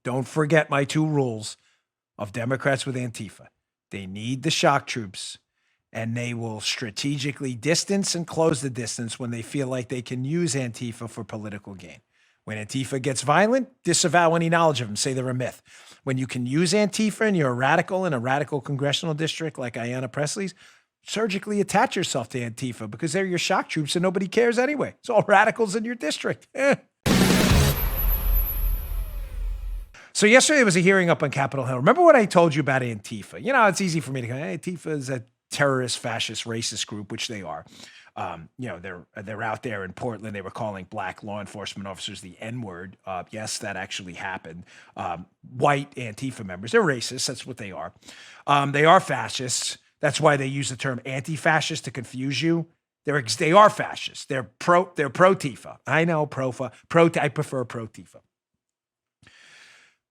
Don't forget my 2 rules of Democrats with Antifa. They need the shock troops, and they will strategically distance and close the distance when they feel like they can use Antifa for political gain. When Antifa gets violent, disavow any knowledge of them, say they're a myth. When you can use Antifa and you're a radical in a radical congressional district like Ayanna Pressley's, surgically attach yourself to Antifa because they're your shock troops and nobody cares anyway. It's all radicals in your district. So yesterday there was a hearing up on Capitol Hill. Remember what I told you about Antifa? You know, it's easy for me to go, hey, Antifa is a terrorist, fascist, racist group, which they are. They're out there in Portland. They were calling black law enforcement officers the N-word. Yes, that actually happened. White Antifa members, they're racist. That's what they are. They are fascists. That's why they use the term anti-fascist to confuse you. They are fascists. They're pro-Tifa. I know I prefer pro-Tifa.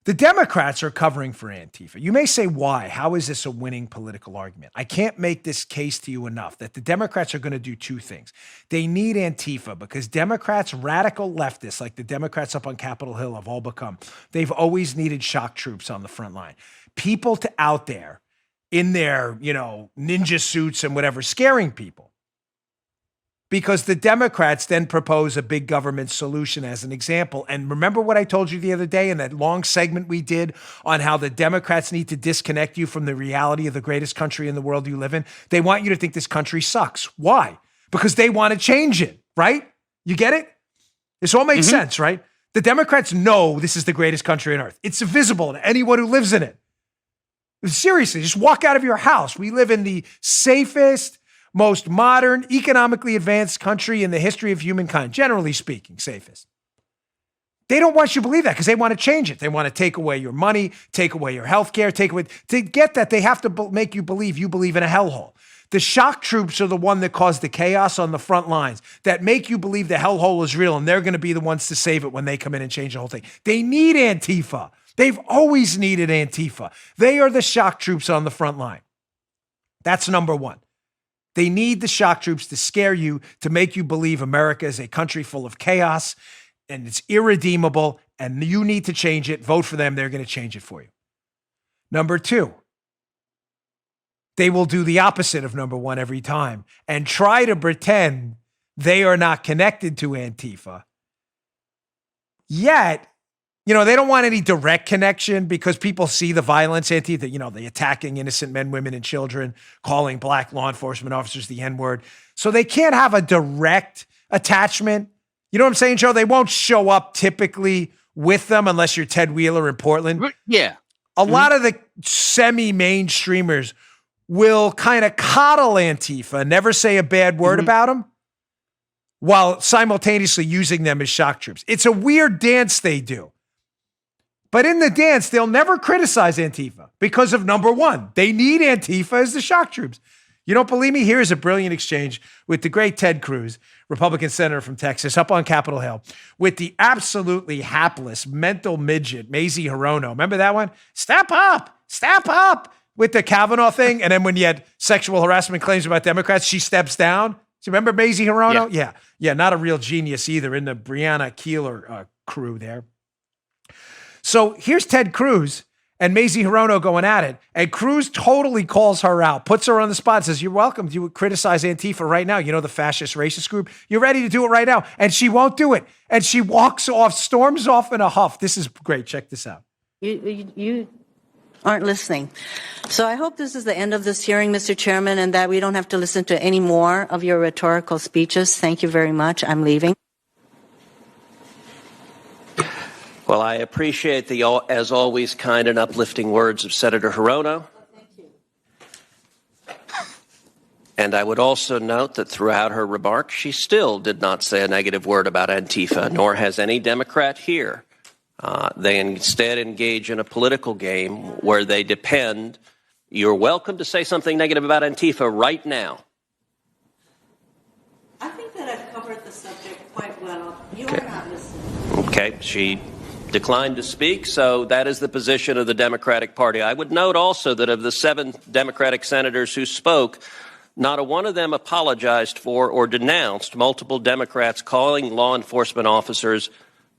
The Democrats are covering for Antifa. You may say, why? How is this a winning political argument? I can't make this case to you enough that the Democrats are going to do 2 things. They need Antifa because Democrats, radical leftists, like the Democrats up on Capitol Hill have all become, they've always needed shock troops on the front line. People out there in their, ninja suits and whatever, scaring people. Because the Democrats then propose a big government solution as an example. And remember what I told you the other day in that long segment we did on how the Democrats need to disconnect you from the reality of the greatest country in the world you live in? They want you to think this country sucks. Why? Because they want to change it, right? You get it? This all makes sense, right? The Democrats know this is the greatest country on earth. It's visible to anyone who lives in it. Seriously, just walk out of your house. We live in the safest, most modern, economically advanced country in the history of humankind, generally speaking, safest. They don't want you to believe that because they want to change it. They want to take away your money, take away your health care, to get that, they have to make you believe in a hellhole. The shock troops are the one that cause the chaos on the front lines, that make you believe the hellhole is real, and they're going to be the ones to save it when they come in and change the whole thing. They need Antifa. They've always needed Antifa. They are the shock troops on the front line. That's number 1. They need the shock troops to scare you, to make you believe America is a country full of chaos and it's irredeemable and you need to change it. Vote for them. They're going to change it for you. Number 2, they will do the opposite of number 1 every time and try to pretend they are not connected to Antifa. Yet, they don't want any direct connection because people see the violence, the attacking innocent men, women, and children, calling black law enforcement officers the N-word. So they can't have a direct attachment. You know what I'm saying, Joe? They won't show up typically with them unless you're Ted Wheeler in Portland. Yeah. A lot of the semi-mainstreamers will kind of coddle Antifa, never say a bad word about them, while simultaneously using them as shock troops. It's a weird dance they do. But in the dance, they'll never criticize Antifa because of number 1. They need Antifa as the shock troops. You don't believe me? Here's a brilliant exchange with the great Ted Cruz, Republican senator from Texas, up on Capitol Hill, with the absolutely hapless mental midget, Mazie Hirono. Remember that one? Step up with the Kavanaugh thing. And then when you had sexual harassment claims about Democrats, she steps down. Do you remember Mazie Hirono? Yeah, not a real genius either in the Breonna Keeler crew there. So here's Ted Cruz and Mazie Hirono going at it. And Cruz totally calls her out, puts her on the spot, says, you're welcome to criticize Antifa right now. The fascist racist group. You're ready to do it right now. And she won't do it. And she walks off, storms off in a huff. This is great. Check this out. You aren't listening. So I hope this is the end of this hearing, Mr. Chairman, and that we don't have to listen to any more of your rhetorical speeches. Thank you very much. I'm leaving. Well, I appreciate the, as always, kind and uplifting words of Senator Hirono. Thank you. And I would also note that throughout her remarks, she still did not say a negative word about Antifa, nor has any Democrat here. They instead engage in a political game where they depend. You're welcome to say something negative about Antifa right now. I think that I've covered the subject quite well. You are not listening. Okay, she declined to speak, so that is the position of the Democratic Party. I would note also that of the 7 Democratic senators who spoke, not a one of them apologized for or denounced multiple Democrats calling law enforcement officers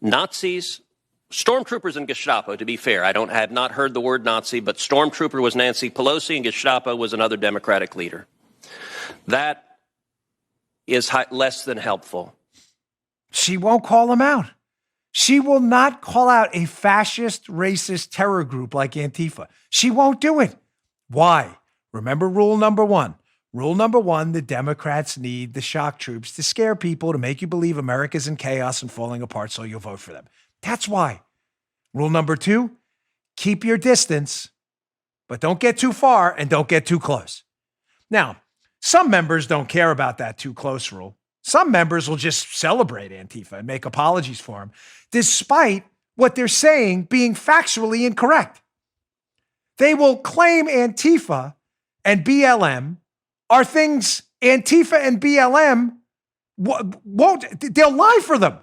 Nazis Stormtroopers and Gestapo, to be fair. I have not heard the word Nazi, but Stormtrooper was Nancy Pelosi and Gestapo was another Democratic leader. That is less than helpful. She won't call them out. She will not call out a fascist, racist terror group like Antifa. She won't do it. Why? Remember rule number one. Rule number one, the Democrats need the shock troops to scare people, to make you believe America's in chaos and falling apart, so you'll vote for them. That's why. Rule number two, keep your distance, but don't get too far and don't get too close. Now, some members don't care about that too close rule. Some members will just celebrate Antifa and make apologies for him, despite what they're saying being factually incorrect. They will claim Antifa and BLM are things Antifa and BLM won't, they'll lie for them.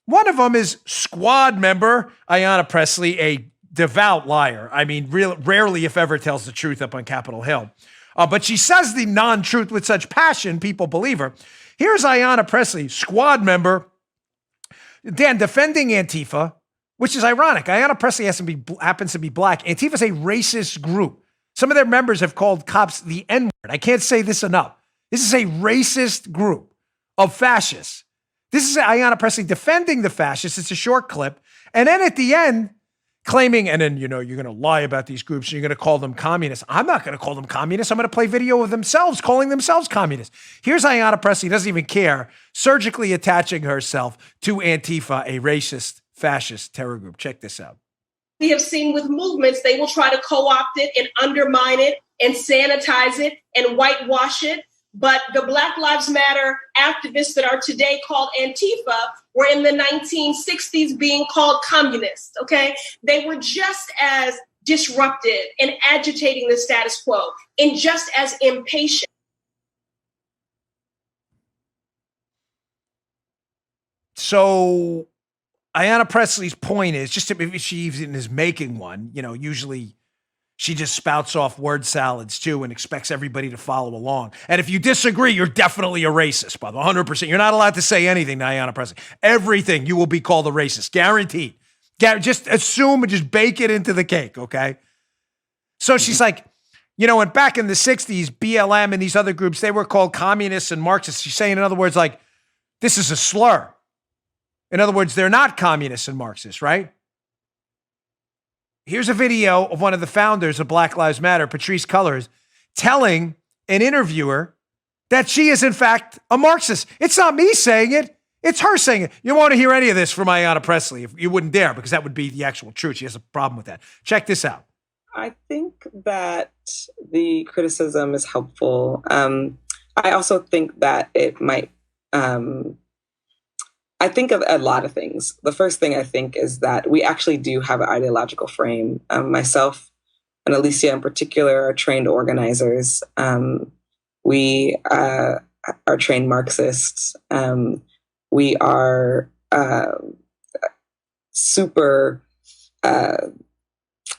One of them is squad member Ayanna Pressley, a devout liar. I mean, rarely, if ever, tells the truth up on Capitol Hill. But she says the non-truth with such passion, people believe her. Here's Ayanna Pressley, squad member, Dan, defending Antifa, which is ironic. Ayanna Pressley happens to be black. Antifa's a racist group. Some of their members have called cops the N-word. I can't say this enough. This is a racist group of fascists. This is Ayanna Pressley defending the fascists. It's a short clip. And then at the end, claiming, and then, you're going to lie about these groups and you're going to call them communists. I'm not going to call them communists. I'm going to play video of themselves calling themselves communists. Here's Ayanna Pressley, doesn't even care, surgically attaching herself to Antifa, a racist, fascist terror group. Check this out. We have seen with movements, they will try to co-opt it and undermine it and sanitize it and whitewash it. But the Black Lives Matter activists that are today called Antifa were in the 1960s being called communists, okay? They were just as disruptive and agitating the status quo and just as impatient. So Ayanna Pressley's point is, just if she even is making one, usually she just spouts off word salads too and expects everybody to follow along. And if you disagree, you're definitely a racist, by the 100%. You're not allowed to say anything to Ayanna Pressley. Everything you will be called a racist, guaranteed. Just assume and just bake it into the cake, okay? So she's like, and back in the 60s, BLM and these other groups, they were called communists and Marxists. She's saying, in other words, like, this is a slur. In other words, they're not communists and Marxists, right? Here's a video of one of the founders of Black Lives Matter, Patrisse Cullors, telling an interviewer that she is, in fact, a Marxist. It's not me saying it. It's her saying it. You won't hear any of this from Ayanna Pressley. If you wouldn't dare, because that would be the actual truth. She has a problem with that. Check this out. I think that the criticism is helpful. I also think that it might... I think of a lot of things. The first thing I think is that we actually do have an ideological frame. Myself and Alicia in particular are trained organizers. We are trained Marxists. We are super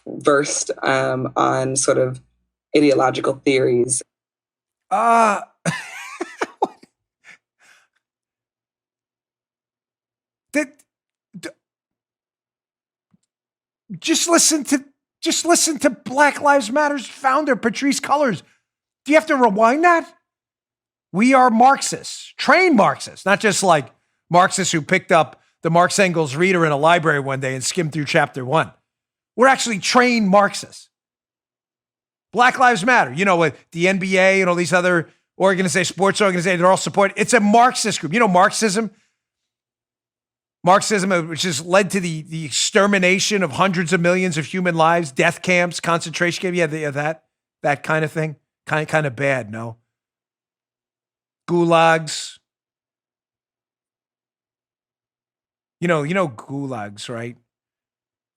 versed on sort of ideological theories. Just listen to Black Lives Matter's founder, Patrisse Cullors. Do you have to rewind that? We are Marxists, trained Marxists, not just like Marxists who picked up the Marx Engels reader in a library one day and skimmed through chapter 1. We're actually trained Marxists. Black Lives Matter, with the NBA and all these other organizations, sports organizations, they're all supported. It's a Marxist group. Marxism, which has led to the extermination of hundreds of millions of human lives, death camps, concentration camps. Yeah, that kind of thing. Kind of bad, no? Gulags. You know gulags, right?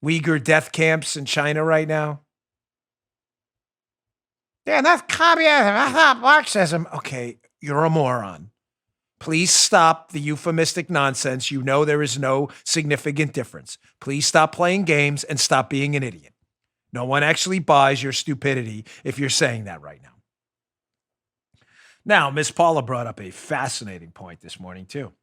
Uyghur death camps in China right now. Yeah, that's communism. That's not Marxism. Okay, you're a moron. Please stop the euphemistic nonsense. There is no significant difference. Please stop playing games and stop being an idiot. No one actually buys your stupidity if you're saying that right now. Now, Miss Paula brought up a fascinating point this morning, too.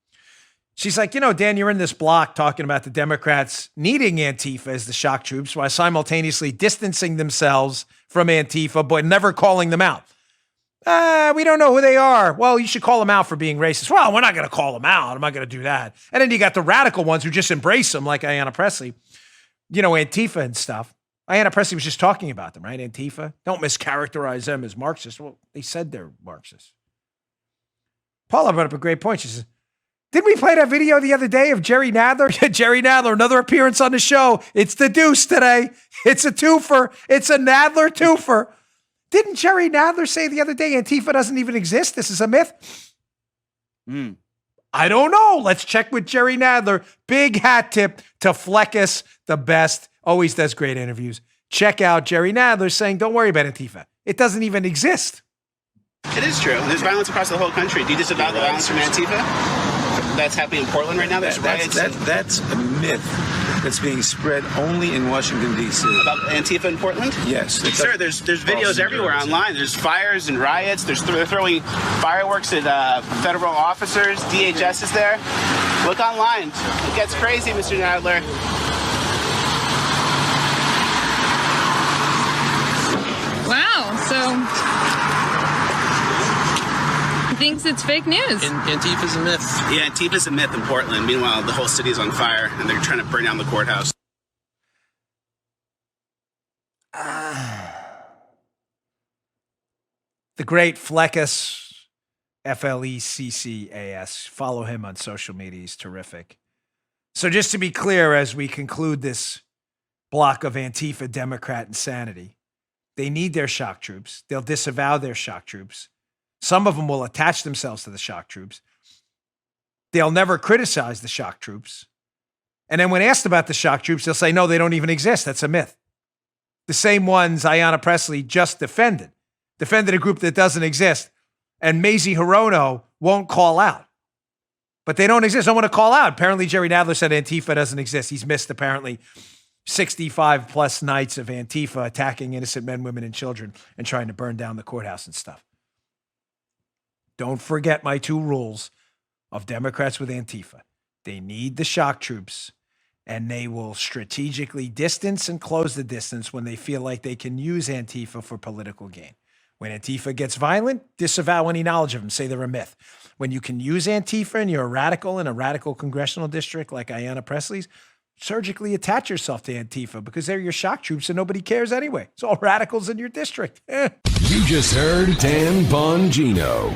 She's like, Dan, you're in this block talking about the Democrats needing Antifa as the shock troops while simultaneously distancing themselves from Antifa, but never calling them out. We don't know who they are. Well, you should call them out for being racist. Well, we're not going to call them out. I'm not going to do that. And then you got the radical ones who just embrace them, like Ayanna Pressley, Antifa and stuff. Ayanna Pressley was just talking about them, right? Antifa. Don't mischaracterize them as Marxists. Well, they said they're Marxists. Paula brought up a great point. She says, didn't we play that video the other day of Jerry Nadler? Jerry Nadler, another appearance on the show. It's the deuce today. It's a twofer. It's a Nadler twofer. Didn't Jerry Nadler say the other day Antifa doesn't even exist? This is a myth? I don't know. Let's check with Jerry Nadler. Big hat tip to Fleckus, the best. Always does great interviews. Check out Jerry Nadler saying, don't worry about Antifa. It doesn't even exist. It is true. There's violence across the whole country. Do you disavow the violence from Antifa? That's happening in Portland right now? There's riots. That's a myth that's being spread only in Washington, D.C. About Antifa in Portland? Yes. Sir, there's videos everywhere online. There's fires and riots. They're throwing fireworks at federal officers. DHS is there. Look online. It gets crazy, Mr. Nadler. Wow. So thinks it's fake news. Antifa's a myth. Yeah, Antifa's a myth in Portland. Meanwhile, the whole city is on fire, and they're trying to burn down the courthouse. The great Fleckus, Fleccas. Follow him on social media. He's terrific. So just to be clear, as we conclude this block of Antifa Democrat insanity, they need their shock troops. They'll disavow their shock troops. Some of them will attach themselves to the shock troops. They'll never criticize the shock troops. And then when asked about the shock troops, they'll say, no, they don't even exist. That's a myth. The same ones Ayanna Pressley just defended a group that doesn't exist. And Mazie Hirono won't call out. But they don't exist. I want to call out. Apparently, Jerry Nadler said Antifa doesn't exist. He's missed apparently 65 plus nights of Antifa attacking innocent men, women, and children and trying to burn down the courthouse and stuff. Don't forget my two rules of Democrats with Antifa. They need the shock troops, and they will strategically distance and close the distance when they feel like they can use Antifa for political gain. When Antifa gets violent, disavow any knowledge of them. Say they're a myth. When you can use Antifa and you're a radical in a radical congressional district like Ayanna Pressley's, surgically attach yourself to Antifa because they're your shock troops and nobody cares anyway. It's all radicals in your district. You just heard Dan Bongino.